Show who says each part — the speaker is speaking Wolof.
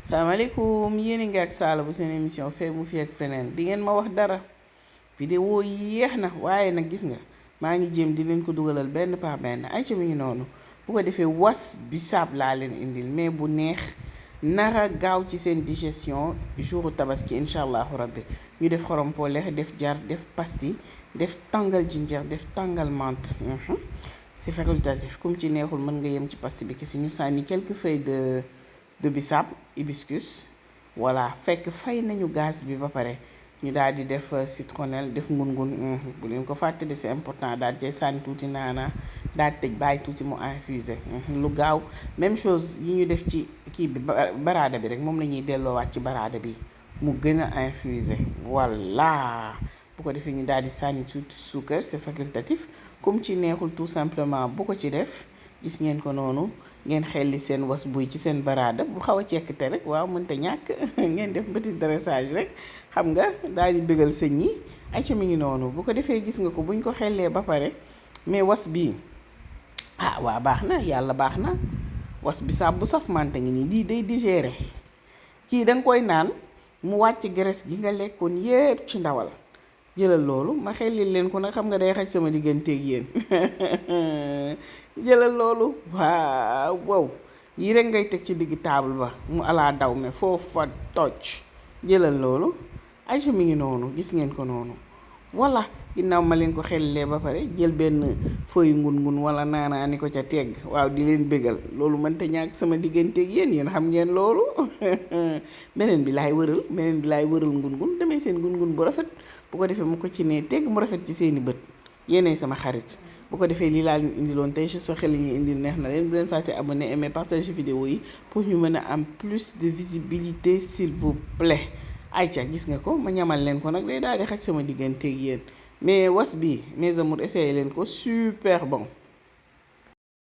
Speaker 1: salaamaaleykum yéen a ngi ak Saala bu seen émission fee mu fi ak feneen di ngeen ma wax dara vidéo yi yeex na waaye nag gis nga maa ngi jéem di leen ko dugalal benn par benn ay ca mi ngi noonu bu ko defee was bisaab laa leen indil mais bu neex nara gaaw ci seen digestion jouru tabaski incha allahu rabbi ñu def xorom pole def jar def pasti def tàngal jinjeer def tàngal menthe c'est facultatif comme ci neexul mën nga yem ci pasti bi kese ñu sànni quelques feuilles de bissap hibiscus voilà fekk fay nañu gaz bi ba pare ñu daal di def citronnelle def ngun-ngun bu leen ko fàtte de c'est important daal di sànni tuuti naana daal di tëj bàyyi tuuti mu infusé lu gaaw même chose yi ñu def ci kii bi baraada bi rek moom la ñuy delloowaat ci baraada bi mu gën a infusé voilà bu ko defee ñu daal di sànni tuuti suukar c'est facultatif comme ci neexul tout simplement bu ko ci def gis ngeen ko noonu ngeen xelli seen was buy ci seen baraada bu xaw a cekkite rek waaw mënta ñàkk ngeen def petit dressage rek xam nga daal di bégal sëñ yi ay ca mi ngi noonu bu ko defee gis nga ko buñ ko xellee ba pare mais was bii waa baax na yàlla baax na was bi saab bu saf mante ngi nii lii day digérer kii da nga koy naan mu wàcc graisse gi nga lekkoon yépp ci ndawal jëlal loolu ma xelli leen ko nag xam nga day xaj sama digganteeg yéen jëlal loolu waaw wow yii rek ngay teg ci digg table ba mu alaa daw me foofa toj jëlal loolu ayca mi ngi noonu gis ngeen ko noonu walla ginnaaw ma leen ko xellee ba pare jël benn feuille ngun-ngun wala naanaa ni ko ca tegg waaw di leen bégal loolu mënta ñàkk sama digganteeg yéen xam ngeen loolu beneen bi laay wëral ngun-ngun demee seen ngun-ngun bu rafet bu ko defee mu ko ci nee tegg mu rafet ci seeni bët yéenay sama xarit bu ko defee lii laa leen indiloon tey su xel yi indil neex na leen bu leen fàtte abonné aimer partager vidéo yi pour ñu mën a am plus de visibilité s'il vous plaît ayca gis nga ko ma ñamal leen ko nag day daal di xaj sama digganteeg yéen mais was bi mes amours essayé leen ko super bon